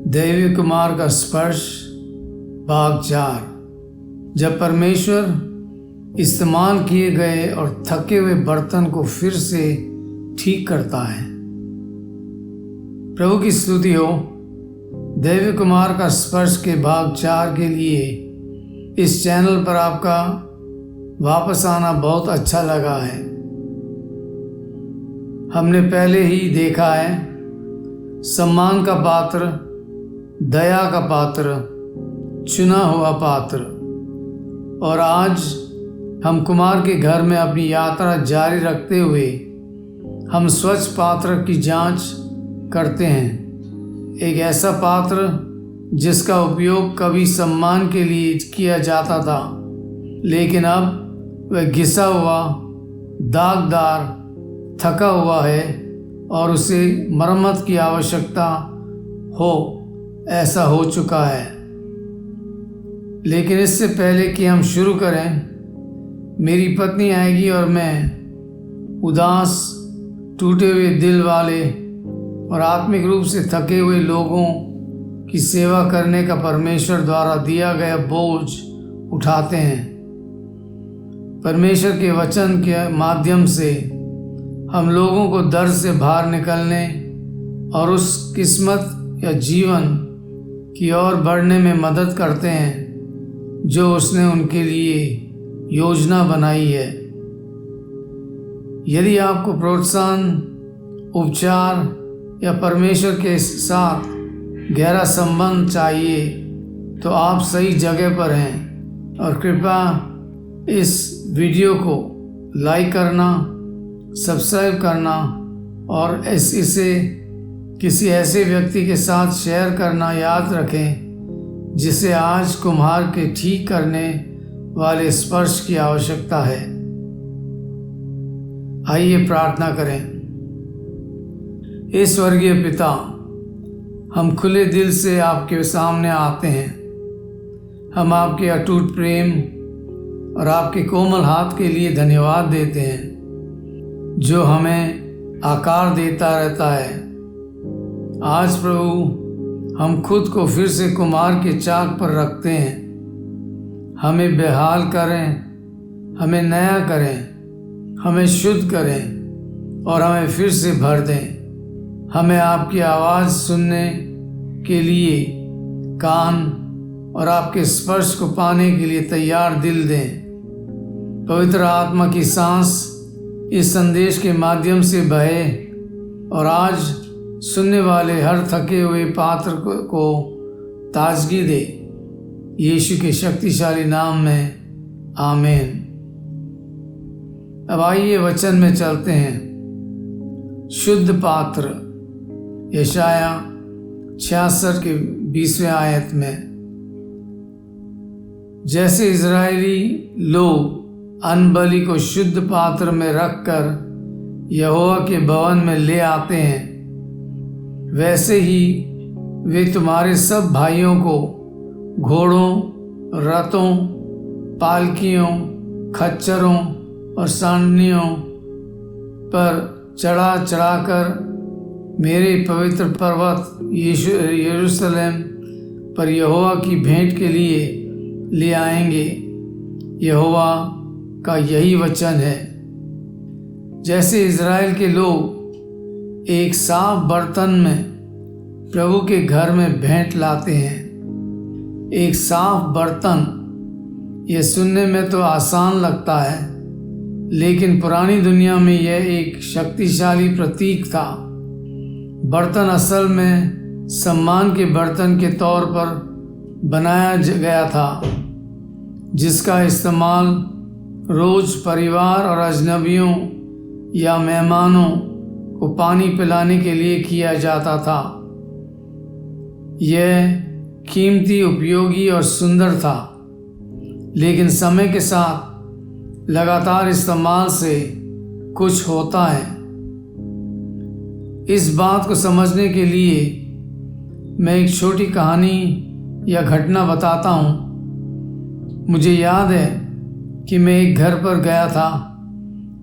दैवीय कुमार का स्पर्श भाग 4। जब परमेश्वर इस्तेमाल किए गए और थके हुए बर्तन को फिर से ठीक करता है। प्रभु की स्तुति हो। दैवीय कुमार का स्पर्श के भाग 4 के लिए इस चैनल पर आपका वापस आना बहुत अच्छा लगा है। हमने पहले ही देखा है सम्मान का पात्र, दया का पात्र, चुना हुआ पात्र, और आज हम कुमार के घर में अपनी यात्रा जारी रखते हुए हम स्वच्छ पात्र की जांच करते हैं। एक ऐसा पात्र जिसका उपयोग कभी सम्मान के लिए किया जाता था, लेकिन अब वह घिसा हुआ, दागदार, थका हुआ है और उसे मरम्मत की आवश्यकता हो ऐसा हो चुका है। लेकिन इससे पहले कि हम शुरू करें, मेरी पत्नी आएगी और मैं उदास, टूटे हुए दिल वाले और आत्मिक रूप से थके हुए लोगों की सेवा करने का परमेश्वर द्वारा दिया गया बोझ उठाते हैं। परमेश्वर के वचन के माध्यम से हम लोगों को दर्द से बाहर निकलने और उस किस्मत या जीवन की ओर बढ़ने में मदद करते हैं जो उसने उनके लिए योजना बनाई है। यदि आपको प्रोत्साहन, उपचार या परमेश्वर के साथ गहरा संबंध चाहिए तो आप सही जगह पर हैं। और कृपया इस वीडियो को लाइक करना, सब्सक्राइब करना और इसे किसी ऐसे व्यक्ति के साथ शेयर करना याद रखें जिसे आज कुम्हार के ठीक करने वाले स्पर्श की आवश्यकता है। आइए प्रार्थना करें। हे स्वर्गीय पिता, हम खुले दिल से आपके सामने आते हैं। हम आपके अटूट प्रेम और आपके कोमल हाथ के लिए धन्यवाद देते हैं जो हमें आकार देता रहता है। आज प्रभु, हम खुद को फिर से कुम्हार के चाक पर रखते हैं। हमें बेहाल करें, हमें नया करें, हमें शुद्ध करें और हमें फिर से भर दें। हमें आपकी आवाज़ सुनने के लिए कान और आपके स्पर्श को पाने के लिए तैयार दिल दें। पवित्र आत्मा की सांस इस संदेश के माध्यम से बहे और आज सुनने वाले हर थके हुए पात्र को ताजगी दे। यीशु के शक्तिशाली नाम में आमीन। अब आइए वचन में चलते हैं। शुद्ध पात्र, यशाया 66 के 20वें आयत में, जैसे इजरायली लोग अन्नबलि को शुद्ध पात्र में रखकर यहोवा के भवन में ले आते हैं, वैसे ही वे तुम्हारे सब भाइयों को घोड़ों, रथों, पालकियों, खच्चरों और सांडनियों पर चढ़ा चढ़ाकर मेरे पवित्र पर्वत यरूशलेम पर यहोवा की भेंट के लिए ले आएंगे। यहोवा का यही वचन है। जैसे इज़राइल के लोग एक साफ बर्तन में प्रभु के घर में भेंट लाते हैं। एक साफ बर्तन, यह सुनने में तो आसान लगता है, लेकिन पुरानी दुनिया में यह एक शक्तिशाली प्रतीक था। बर्तन असल में सम्मान के बर्तन के तौर पर बनाया गया था, जिसका इस्तेमाल रोज परिवार और अजनबियों या मेहमानों को पानी पिलाने के लिए किया जाता था। यह कीमती, उपयोगी और सुंदर था, लेकिन समय के साथ लगातार इस्तेमाल से कुछ होता है। इस बात को समझने के लिए मैं एक छोटी कहानी या घटना बताता हूँ। मुझे याद है कि मैं एक घर पर गया था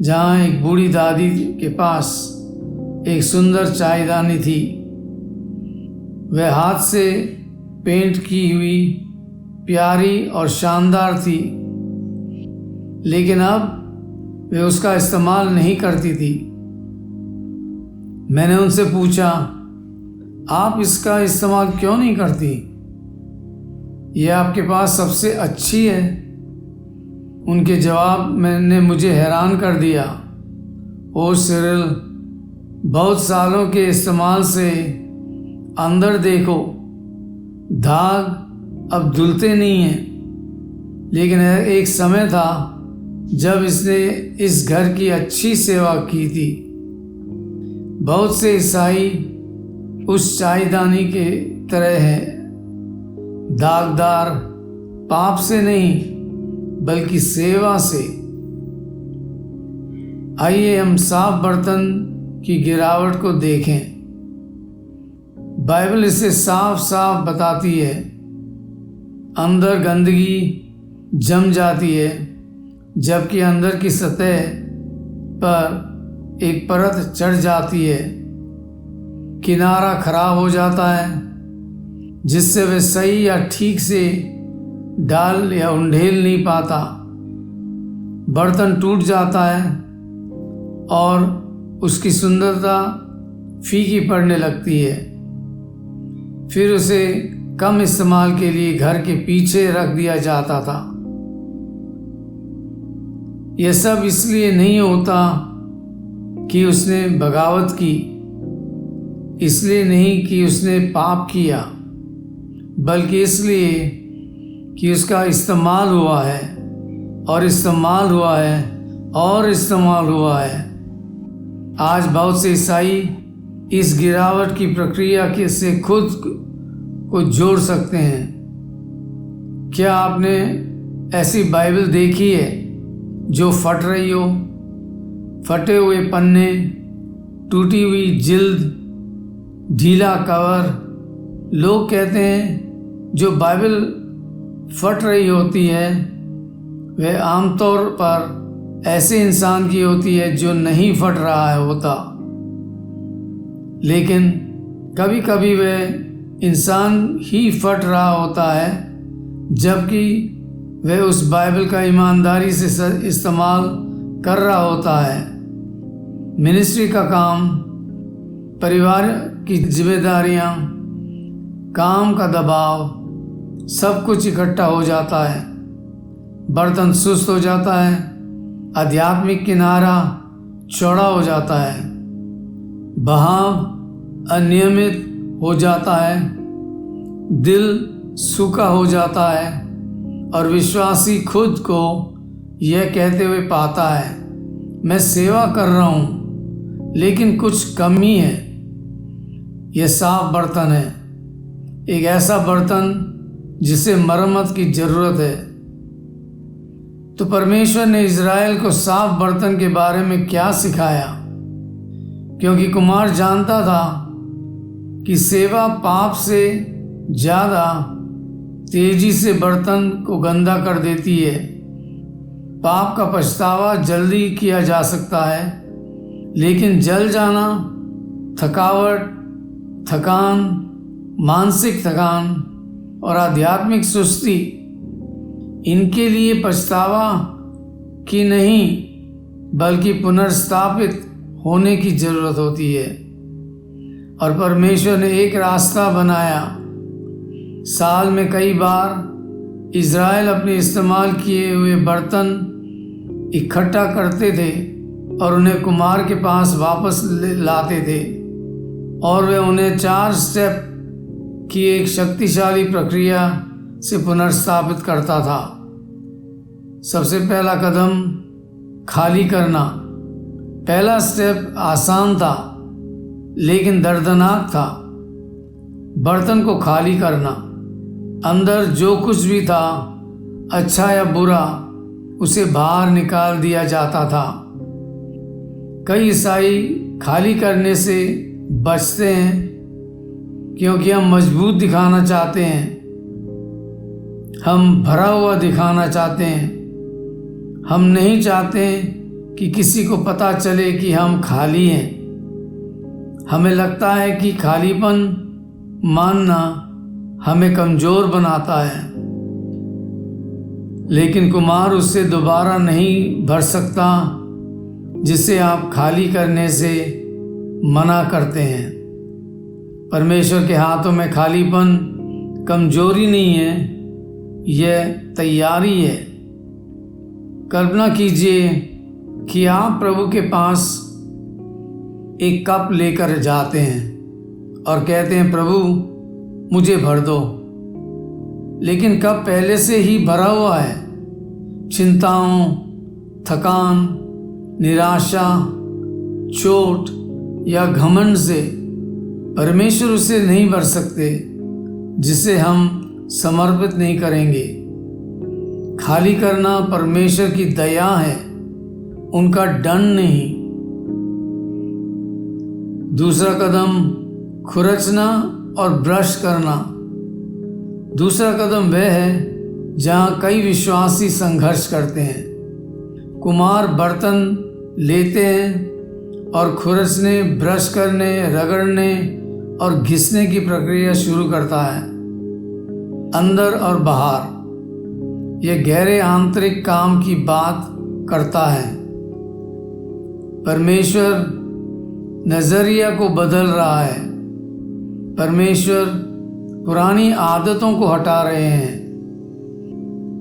जहाँ एक बूढ़ी दादी के पास एक सुंदर चायदानी थी। वह हाथ से पेंट की हुई प्यारी और शानदार थी, लेकिन अब वे उसका इस्तेमाल नहीं करती थी। मैंने उनसे पूछा, आप इसका इस्तेमाल क्यों नहीं करती? यह आपके पास सबसे अच्छी है। उनके जवाब ने मुझे हैरान कर दिया। ओ सिरिल, बहुत सालों के इस्तेमाल से अंदर देखो, दाग अब धुलते नहीं हैं, लेकिन एक समय था जब इसने इस घर की अच्छी सेवा की थी। बहुत से ईसाई उस चायदानी के तरह हैं, दागदार, पाप से नहीं बल्कि सेवा से। आइए हम साफ बर्तन की गिरावट को देखें। बाइबल इसे साफ साफ बताती है। अंदर गंदगी जम जाती है, जबकि अंदर की सतह पर एक परत चढ़ जाती है। किनारा खराब हो जाता है, जिससे वह सही या ठीक से डाल या उंडेल नहीं पाता। बर्तन टूट जाता है और उसकी सुंदरता फीकी पड़ने लगती है। फिर उसे कम इस्तेमाल के लिए घर के पीछे रख दिया जाता था। यह सब इसलिए नहीं होता कि उसने बगावत की, इसलिए नहीं कि उसने पाप किया, बल्कि इसलिए कि उसका इस्तेमाल हुआ है और इस्तेमाल हुआ है और इस्तेमाल हुआ है। आज बहुत से ईसाई इस गिरावट की प्रक्रिया के से खुद को जोड़ सकते हैं। क्या आपने ऐसी बाइबल देखी है जो फट रही हो? फटे हुए पन्ने, टूटी हुई जिल्द, ढीला कवर। लोग कहते हैं जो बाइबल फट रही होती है वह आमतौर पर ऐसे इंसान की होती है जो नहीं फट रहा होता, लेकिन कभी कभी वह इंसान ही फट रहा होता है, जबकि वह उस बाइबल का ईमानदारी से इस्तेमाल कर रहा होता है। मिनिस्ट्री का काम, परिवार की जिम्मेदारियां, काम का दबाव, सब कुछ इकट्ठा हो जाता है। बर्तन सुस्त हो जाता है, आध्यात्मिक किनारा चौड़ा हो जाता है, बहाव अनियमित हो जाता है, दिल सूखा हो जाता है और विश्वासी खुद को यह कहते हुए पाता है, मैं सेवा कर रहा हूँ लेकिन कुछ कमी है। यह साफ बर्तन है, एक ऐसा बर्तन जिसे मरम्मत की जरूरत है। तो परमेश्वर ने इज़राइल को साफ बर्तन के बारे में क्या सिखाया? क्योंकि कुमार जानता था कि सेवा पाप से ज़्यादा तेजी से बर्तन को गंदा कर देती है। पाप का पछतावा जल्दी किया जा सकता है, लेकिन जल जाना, थकावट, थकान, मानसिक थकान और आध्यात्मिक सुस्ती, इनके लिए पछतावा की नहीं बल्कि पुनर्स्थापित होने की जरूरत होती है। और परमेश्वर ने एक रास्ता बनाया। साल में कई बार इज़राइल अपने इस्तेमाल किए हुए बर्तन इकट्ठा करते थे और उन्हें कुमार के पास वापस लाते थे, और वे उन्हें 4 स्टेप की एक शक्तिशाली प्रक्रिया से पुनर्स्थापित करता था। सबसे पहला कदम खाली करना। पहला स्टेप आसान था लेकिन दर्दनाक था। बर्तन को खाली करना। अंदर जो कुछ भी था, अच्छा या बुरा, उसे बाहर निकाल दिया जाता था। कई ईसाई खाली करने से बचते हैं क्योंकि हम मजबूत दिखाना चाहते हैं, हम भरा हुआ दिखाना चाहते हैं। हम नहीं चाहते कि किसी को पता चले कि हम खाली हैं। हमें लगता है कि खालीपन मानना हमें कमजोर बनाता है, लेकिन कुमार उससे दोबारा नहीं भर सकता जिसे आप खाली करने से मना करते हैं। परमेश्वर के हाथों में खालीपन कमजोरी नहीं है, यह तैयारी है। कल्पना कीजिए कि आप प्रभु के पास एक कप लेकर जाते हैं और कहते हैं, प्रभु मुझे भर दो। लेकिन कप पहले से ही भरा हुआ है। चिंताओं, थकान, निराशा, चोट या घमंड से परमेश्वर उसे नहीं भर सकते जिसे हम समर्पित नहीं करेंगे। खाली करना परमेश्वर की दया है, उनका दंड नहीं। दूसरा कदम खुरचना और ब्रश करना। दूसरा कदम वह है जहाँ कई विश्वासी संघर्ष करते हैं। कुमार बर्तन लेते हैं और खुरचने, ब्रश करने, रगड़ने और घिसने की प्रक्रिया शुरू करता है, अंदर और बाहर। यह गहरे आंतरिक काम की बात करता है। परमेश्वर नजरिया को बदल रहा है। परमेश्वर पुरानी आदतों को हटा रहे हैं।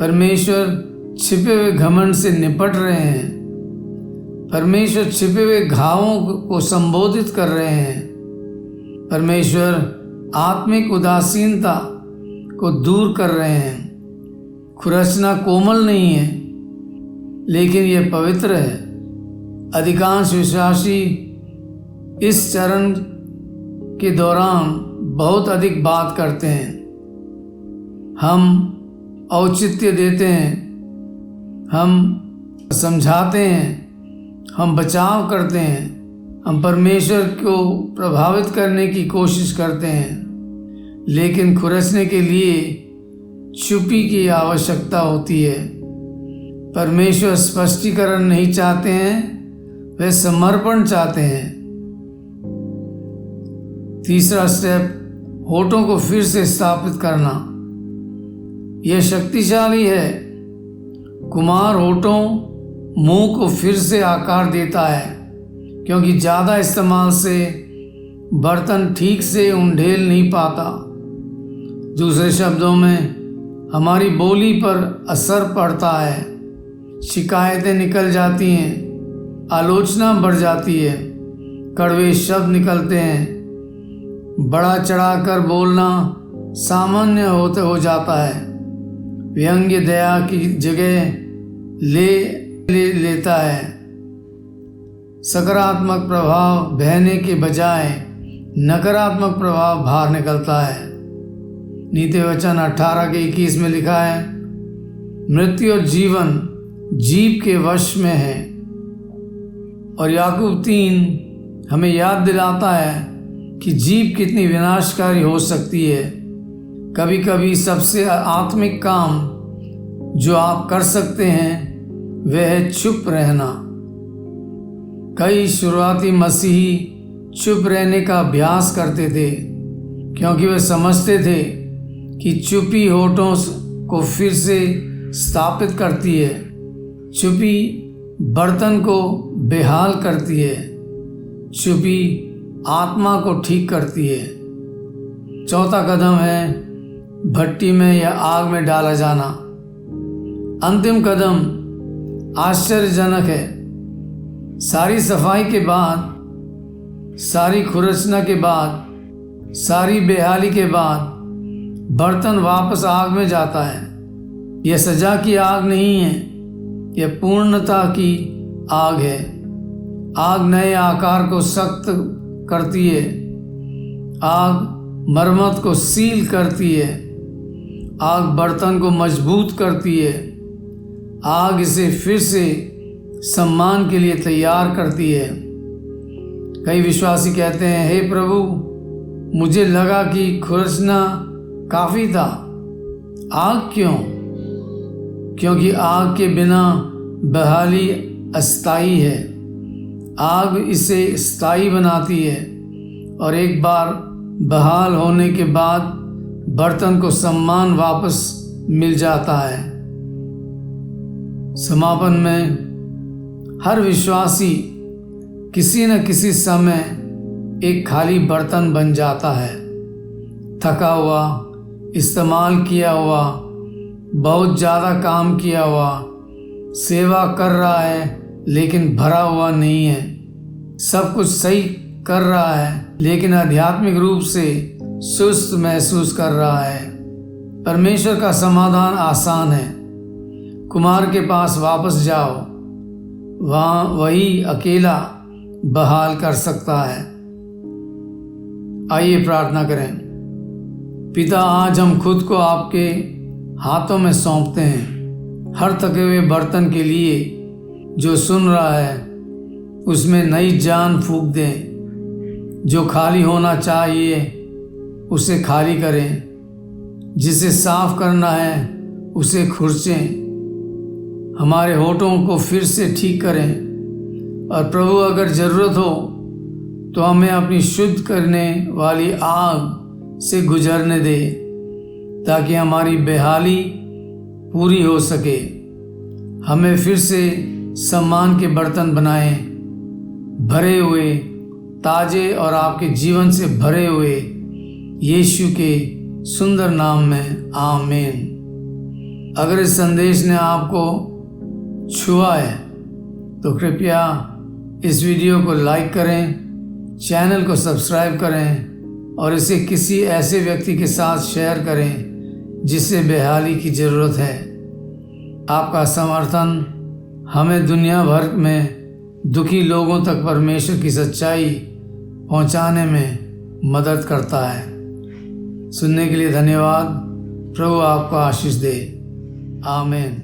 परमेश्वर छिपे हुए घमंड से निपट रहे हैं। परमेश्वर छिपे हुए घावों को संबोधित कर रहे हैं। परमेश्वर आत्मिक उदासीनता को दूर कर रहे हैं। खुरचना कोमल नहीं है, लेकिन यह पवित्र है। अधिकांश विश्वासी इस चरण के दौरान बहुत अधिक बात करते हैं। हम औचित्य देते हैं, हम समझाते हैं, हम बचाव करते हैं, हम परमेश्वर को प्रभावित करने की कोशिश करते हैं। लेकिन खुरचने के लिए चुप्पी की आवश्यकता होती है। परमेश्वर स्पष्टीकरण नहीं चाहते हैं, वे समर्पण चाहते हैं। तीसरा स्टेप, होठों को फिर से स्थापित करना। यह शक्तिशाली है। कुमार होठों, मुंह को फिर से आकार देता है, क्योंकि ज़्यादा इस्तेमाल से बर्तन ठीक से उंडेल नहीं पाता। दूसरे शब्दों में, हमारी बोली पर असर पड़ता है। शिकायतें निकल जाती हैं, आलोचना बढ़ जाती है, कड़वे शब्द निकलते हैं, बड़ा चढ़ाकर बोलना सामान्य होते हो जाता है। व्यंग्य दया की जगह लेता है। सकारात्मक प्रभाव बहने के बजाय नकारात्मक प्रभाव बाहर निकलता है। नीति वचन 18:21 में लिखा है, मृत्यु और जीवन जीभ के वश में है। और याकूब 3 हमें याद दिलाता है कि जीभ कितनी विनाशकारी हो सकती है। कभी कभी सबसे आत्मिक काम जो आप कर सकते हैं वह है चुप रहना। कई शुरुआती मसीही चुप रहने का अभ्यास करते थे, क्योंकि वे समझते थे कि चुप्पी होठों को फिर से स्थापित करती है। चुप्पी बर्तन को बेहाल करती है। चुप्पी आत्मा को ठीक करती है। चौथा कदम है भट्टी में या आग में डाला जाना। अंतिम कदम आश्चर्यजनक है। सारी सफाई के बाद, सारी खुरचना के बाद, सारी बेहाली के बाद बर्तन वापस आग में जाता है। यह सजा की आग नहीं है, यह पूर्णता की आग है। आग नए आकार को सख्त करती है। आग मरम्मत को सील करती है। आग बर्तन को मजबूत करती है। आग इसे फिर से सम्मान के लिए तैयार करती है। कई विश्वासी कहते हैं, हे प्रभु, मुझे लगा कि खुरचना काफ़ी था। आग क्यों? क्योंकि आग के बिना बहाली अस्थायी है। आग इसे स्थायी बनाती है, और एक बार बहाल होने के बाद बर्तन को सम्मान वापस मिल जाता है। समापन में हर विश्वासी किसी न किसी समय एक खाली बर्तन बन जाता है। थका हुआ, इस्तेमाल किया हुआ, बहुत ज़्यादा काम किया हुआ, सेवा कर रहा है लेकिन भरा हुआ नहीं है, सब कुछ सही कर रहा है लेकिन आध्यात्मिक रूप से सुस्त महसूस कर रहा है। परमेश्वर का समाधान आसान है। कुमार के पास वापस जाओ, वहाँ वही अकेला बहाल कर सकता है। आइए प्रार्थना करें। पिता, आज हम खुद को आपके हाथों में सौंपते हैं। हर थके हुए बर्तन के लिए जो सुन रहा है उसमें नई जान फूंक दें। जो खाली होना चाहिए उसे खाली करें, जिसे साफ करना है उसे खुरचें। हमारे होठों को फिर से ठीक करें और प्रभु अगर ज़रूरत हो तो हमें अपनी शुद्ध करने वाली आग से गुजरने दे, ताकि हमारी बेहाली पूरी हो सके। हमें फिर से सम्मान के बर्तन बनाएं, भरे हुए, ताजे और आपके जीवन से भरे हुए यीशु के सुंदर नाम में, आमीन। अगर इस संदेश ने आपको छुआ है तो कृपया इस वीडियो को लाइक करें, चैनल को सब्सक्राइब करें और इसे किसी ऐसे व्यक्ति के साथ शेयर करें जिसे बेहाली की ज़रूरत है। आपका समर्थन हमें दुनिया भर में दुखी लोगों तक परमेश्वर की सच्चाई पहुंचाने में मदद करता है। सुनने के लिए धन्यवाद। प्रभु आपको आशीष दे। आमीन।